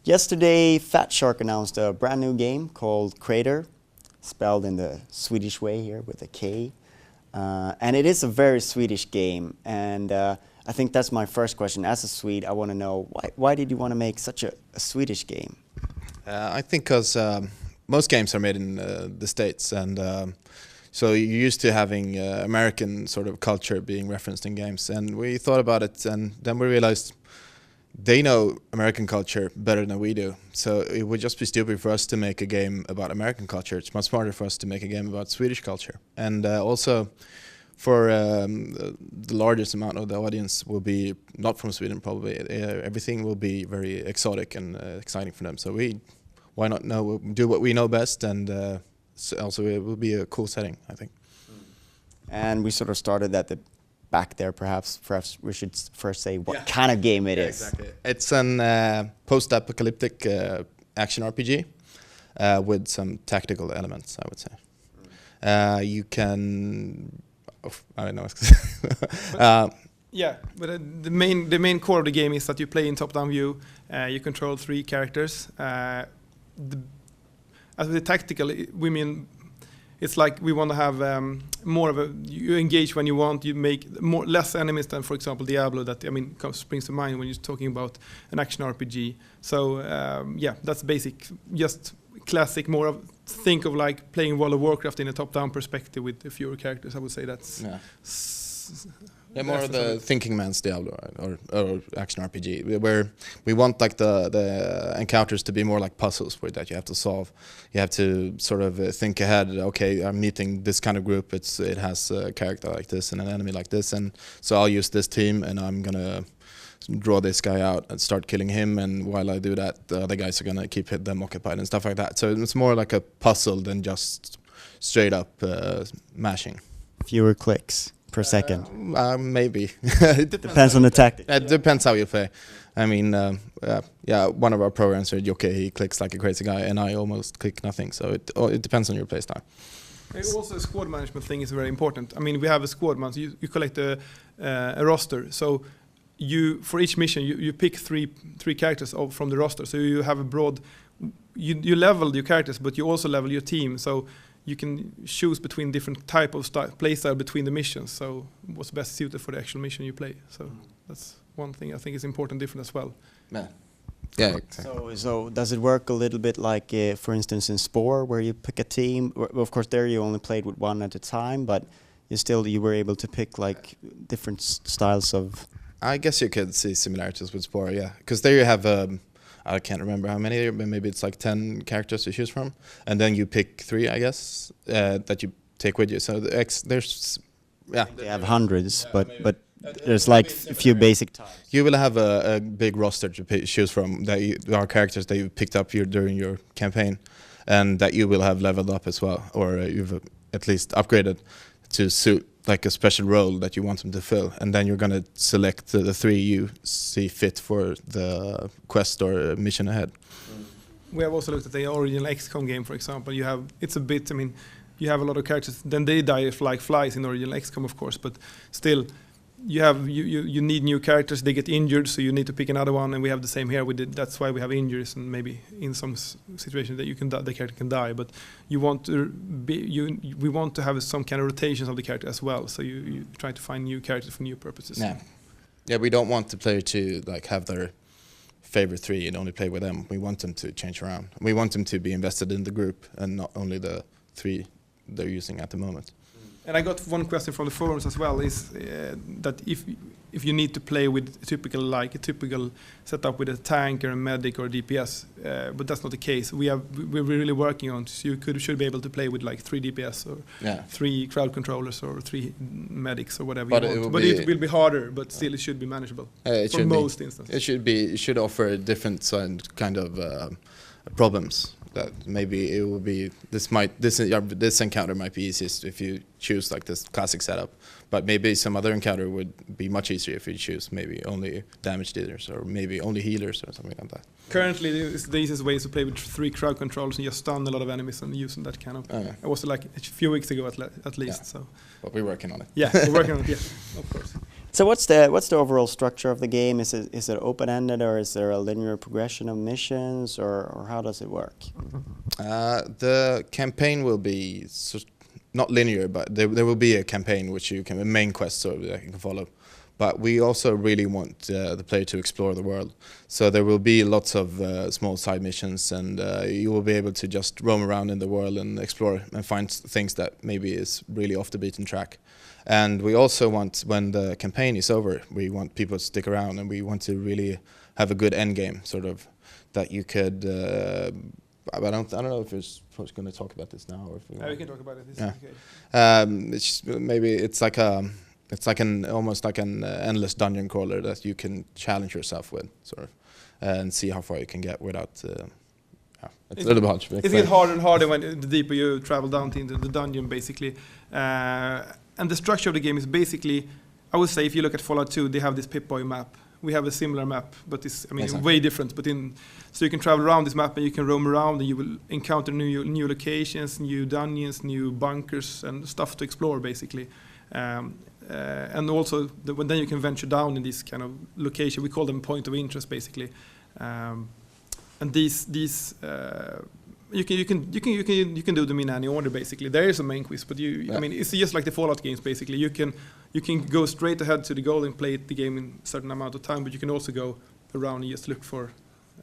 Yesterday, Fatshark announced a brand new game called Krater, spelled in the Swedish way here with a K. And it is a very Swedish game. And I think that's my first question. As a Swede, I want to know, why did you want to make such a Swedish game? I think because most games are made in the States, and so you're used to having American sort of culture being referenced in games. And we thought about it, and then we realized they know American culture better than we do. So it would just be stupid for us to make a game about American culture. It's much smarter for us to make a game about Swedish culture. And also, for the largest amount of the audience will be not from Sweden probably. Everything will be very exotic and exciting for them. So why not do what we know best, and also it will be a cool setting, I think. And we sort of started at the back there, perhaps we should first say what kind of game it is. Exactly. It's an post-apocalyptic action RPG with some tactical elements, I would say. You can... I don't know. Yeah, but the main core of the game is that you play in top-down view. You control 3 characters. As with the tactical, we mean it's like we want to have more of a. You engage when you want. You make less enemies than, for example, Diablo. That springs to mind when you're talking about an action RPG. So yeah, that's basic. Just classic. More of think of like playing World of Warcraft in a top-down perspective with fewer characters. I would say that's. Yeah, more of the thinking man's Diablo, right? or action RPG, where we want like the encounters to be more like puzzles that you have to solve. You have to sort of think ahead. Okay, I'm meeting this kind of group. It has a character like this and an enemy like this, and so I'll use this team, and I'm gonna draw this guy out and start killing him. And while I do that, the other guys are gonna keep them occupied and stuff like that. So it's more like a puzzle than just straight up mashing. Fewer clicks per second. Maybe. It depends on the tactic. It depends how you play. I mean, one of our programmers said, okay, he clicks like a crazy guy, and I almost click nothing. So it depends on your play style. Also, a squad management thing is very important. I mean, we have a squad man, so you collect a roster. So for each mission, you pick three characters from the roster. So you have a broad. You level your characters, but you also level your team. So you can choose between different type of play style between the missions. So what's best suited for the actual mission you play. So that's one thing I think is important different as well. Yeah. Exactly. So does it work a little bit like, for instance, in Spore, where you pick a team? Of course, there you only played with one at a time, but you were able to pick like different styles of. I guess you could see similarities with Spore, yeah, because there you have. I can't remember how many, but maybe it's like 10 characters to choose from, and then you pick 3, I guess, that you take with you. So there's, yeah. They have hundreds, but there's like a few basic types. You will have a big roster to choose from. There are characters that you picked up during your campaign, and that you will have leveled up as well, or you've at least upgraded to suit like a special role that you want them to fill, and then you're gonna select the 3 you see fit for the quest or mission ahead. We have also looked at the original XCOM game, for example. You have a lot of characters. Then they die like flies in the original XCOM, of course, but still, you need new characters. They get injured, so you need to pick another one. And we have the same here. That's why we have injuries, and maybe in some situations that the character can die. But we want to have some kind of rotations of the character as well. So you try to find new characters for new purposes. Yeah. We don't want the player to like have their favorite 3 and only play with them. We want them to change around. We want them to be invested in the group and not only the 3 they're using at the moment. And I got one question from the forums as well, is that if you need to play with a typical setup with a tank or a medic or a DPS, but that's not the case. We're really working on, so you should be able to play with like 3 DPS or 3 crowd controllers or 3 medics or whatever you want. But it will be harder, but still it should be manageable for most instances. It should offer different kind of problems. That maybe it will be this encounter might be easiest if you choose like this classic setup, but maybe some other encounter would be much easier if you choose maybe only damage dealers or maybe only healers or something like that. Currently, the easiest way is to play with 3 crowd controllers and just stun a lot of enemies and using that kind of. It was like a few weeks ago at least. Yeah. So. But we're working on it. Yeah, we're working on it. Yeah, of course. So what's the overall structure of the game? Is it open-ended, or is there a linear progression of missions, or how does it work? The campaign will be not linear, but there will be a campaign which you can, a main quest so that you can follow. But we also really want the player to explore the world. So there will be lots of small side missions, and you will be able to just roam around in the world and explore and find things that maybe is really off the beaten track. And we also want, when the campaign is over, we want people to stick around, and we want to really have a good end game, sort of, that you could. I don't know if you're supposed going to talk about this now, or if we can talk about it. Yeah. Okay. Maybe it's like almost like an endless dungeon crawler that you can challenge yourself with, sort of, and see how far you can get without. It's a little bit hard to explain. It gets harder and harder the deeper you travel down into the dungeon, basically. And the structure of the game is basically, I would say, if you look at Fallout 2, they have this Pip-Boy map. We have a similar map, but it's exactly. Way different. But so you can travel around this map, and you can roam around, and you will encounter new locations, new dungeons, new bunkers, and stuff to explore, basically. And also, then you can venture down in this kind of location. We call them point of interest, basically. And these you can do them in any order, basically. There is a main quiz, but I mean, it's just like the Fallout games, basically. You can go straight ahead to the goal and play the game in a certain amount of time, but you can also go around and just look for.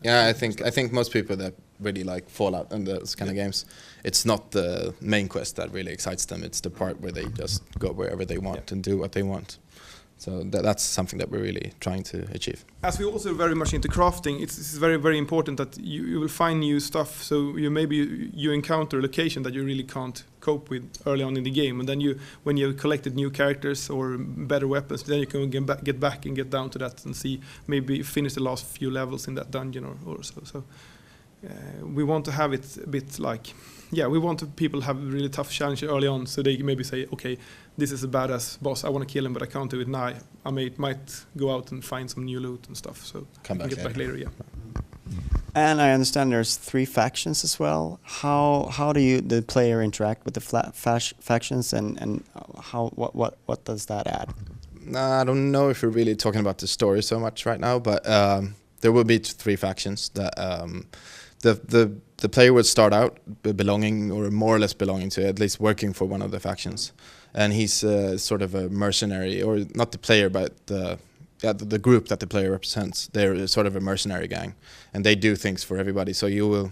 Yeah, I think most people that really like Fallout and those kind of games, it's not the main quest that really excites them. It's the part where they just go wherever they want and do what they want. So that's something that we're really trying to achieve. As we're also very much into crafting, it's very, very important that you will find new stuff. So you encounter a location that you really can't cope with early on in the game, and then when you've collected new characters or better weapons, then you can get back and get down to that and see, maybe finish the last few levels in that dungeon or so. So we want to have it a bit like. Yeah, we want people to have a really tough challenge early on, so they can maybe say, okay, this is a badass boss, I want to kill him, but I can't do it now. I might go out and find some new loot and stuff, so get back later, yeah. And I understand there's 3 factions as well. How do the player interact with the factions, and what does that add? I don't know if we're really talking about the story so much right now, but there will be 3 factions that the player would start out belonging, or more or less belonging to, at least working for one of the factions, and he's sort of a mercenary, or not the player, but the group that the player represents. They're sort of a mercenary gang, and they do things for everybody. So you will,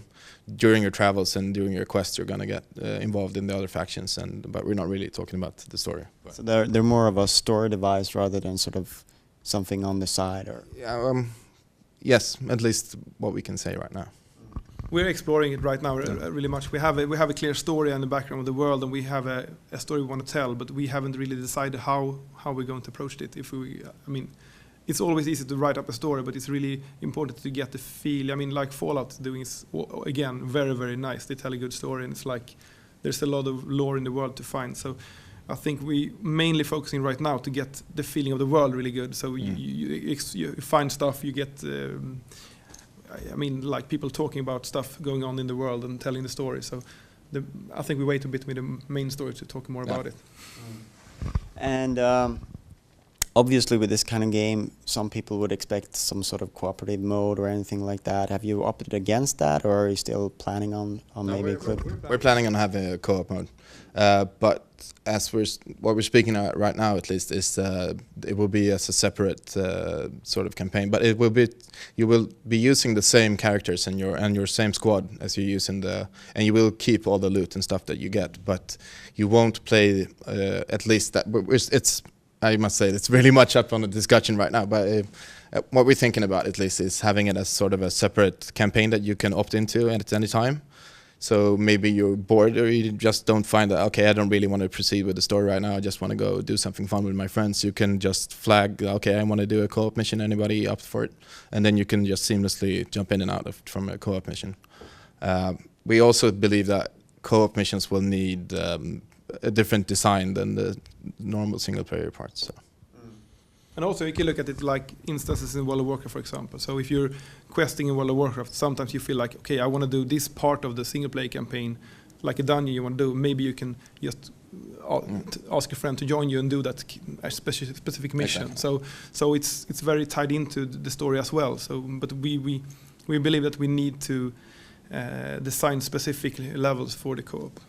during your travels and during your quests, you're gonna get involved in the other factions, but we're not really talking about the story. So they're more of a story device rather than sort of something on the side, or. Yeah, yes, at least what we can say right now. We're exploring it right now really much. We have a clear story and the background of the world, and we have a story we want to tell, but we haven't really decided how we're going to approach it. It's always easy to write up a story, but it's really important to get the feel. I mean, like Fallout doing is, again, very, very nice. They tell a good story, and it's like there's a lot of lore in the world to find. So I think we mainly focusing right now to get the feeling of the world really good. So you find stuff, you get. Like people talking about stuff going on in the world and telling the story. So I think we wait a bit with the main story to talk more about it. And obviously with this kind of game, some people would expect some sort of cooperative mode or anything like that. Have you opted against that, or are you still planning on maybe including? We're planning on having a co-op mode. But as what we're speaking about right now, at least, is it will be as a separate sort of campaign. But you will be using the same characters and your same squad as you use and you will keep all the loot and stuff that you get. But you won't play at least that. It's, I must say, it's really much up on the discussion right now. But what we're thinking about, at least, is having it as sort of a separate campaign that you can opt into at any time. So maybe you're bored, or you just don't find that, okay, I don't really want to proceed with the story right now, I just want to go do something fun with my friends. You can just flag, okay, I want to do a co-op mission, anybody up for it? And then you can just seamlessly jump in and out from a co-op mission. We also believe that co-op missions will need a different design than the normal single-player parts. So. And also, you can look at it like instances in World of Warcraft, for example. So if you're questing in World of Warcraft, sometimes you feel like, okay, I want to do this part of the single-player campaign like a dungeon you want to do, maybe you can just ask a friend to join you and do that specific mission. Exactly. So it's very tied into the story as well. So, but we believe that we need to design specific levels for the co-op,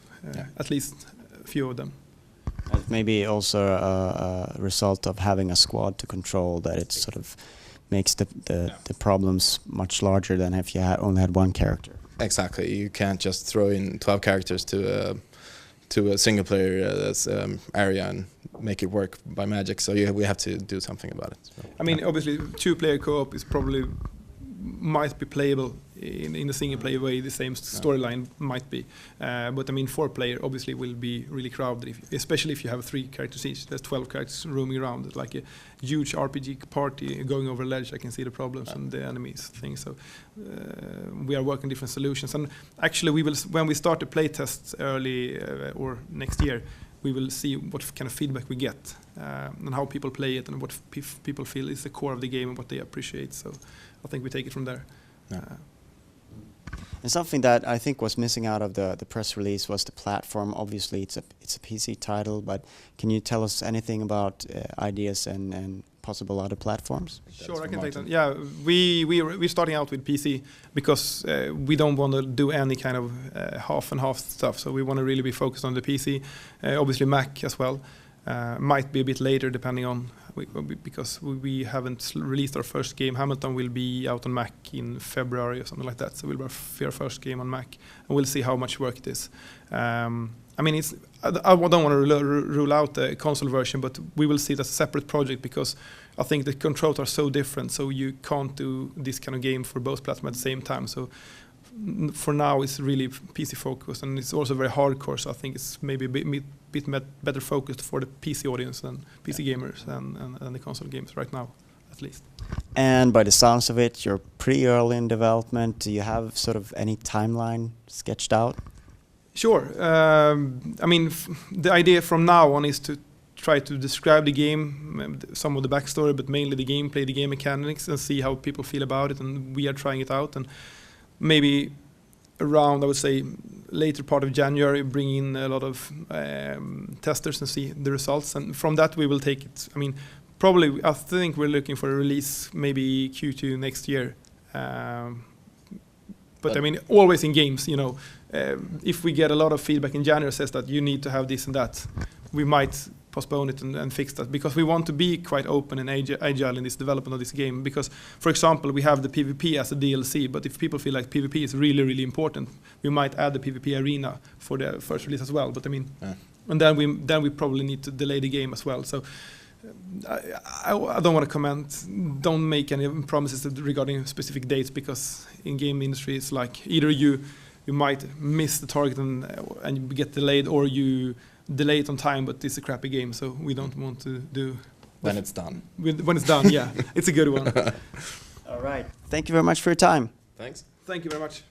at least a few of them. Maybe also a result of having a squad to control, that it sort of makes the problems much larger than if you only had one character. Exactly. You can't just throw in 12 characters to a single player area and make it work by magic. So we have to do something about it. So, I mean, obviously, 2-player co-op is probably might be playable in a single player way. The same storyline might be, but I mean, 4-player obviously will be really crowded, especially if you have 3 characters each. There's 12 characters roaming around. It's like a huge RPG party going over a ledge. I can see the problems and the enemies things. So we are working different solutions. And actually, we will, when we start the playtest early or next year, we will see what kind of feedback we get and how people play it and what people feel is the core of the game and what they appreciate. So I think we take it from there. And something that I think was missing out of the press release was the platform. Obviously, it's a PC title, but can you tell us anything about ideas and possible other platforms? Sure, I can take that. Yeah, we're starting out with PC because we don't want to do any kind of half and half stuff. So we want to really be focused on the PC. Obviously, Mac as well. Might be a bit later depending on because we haven't released our first game. Hamilton will be out on Mac in February or something like that. So we'll be our first game on Mac, and we'll see how much work it is. I mean, I don't want to rule out the console version, but we will see it as a separate project because I think the controls are so different. So you can't do this kind of game for both platforms at the same time. So for now, it's really PC focused, and it's also very hardcore. So I think it's maybe a bit better focused for the PC audience than PC gamers and the console games right now, at least. And by the sounds of it, you're pretty early in development. Do you have sort of any timeline sketched out? Sure. I mean, the idea from now on is to try to describe the game, some of the backstory, but mainly the gameplay, the game mechanics, and see how people feel about it. And we are trying it out, and maybe around, I would say, later part of January, bring in a lot of testers and see the results. And from that, we will take it. I mean, probably, I think we're looking for a release maybe Q2 next year. But I mean, always in games, you know, if we get a lot of feedback in January says that you need to have this and that, we might postpone it and fix that, because we want to be quite open and agile in this development of this game. Because, for example, we have the PvP as a DLC, but if people feel like PvP is really, really important, we might add the PvP arena for the first release as well. But I mean, and then we probably need to delay the game as well. So I don't want to comment. Don't make any promises regarding specific dates, because in game industry it's like either you might miss the target and get delayed, or you delay it on time, but it's a crappy game, so we don't want to do... When it's done. When it's done, yeah. It's a good one. All right. Thank you very much for your time. Thanks. Thank you very much.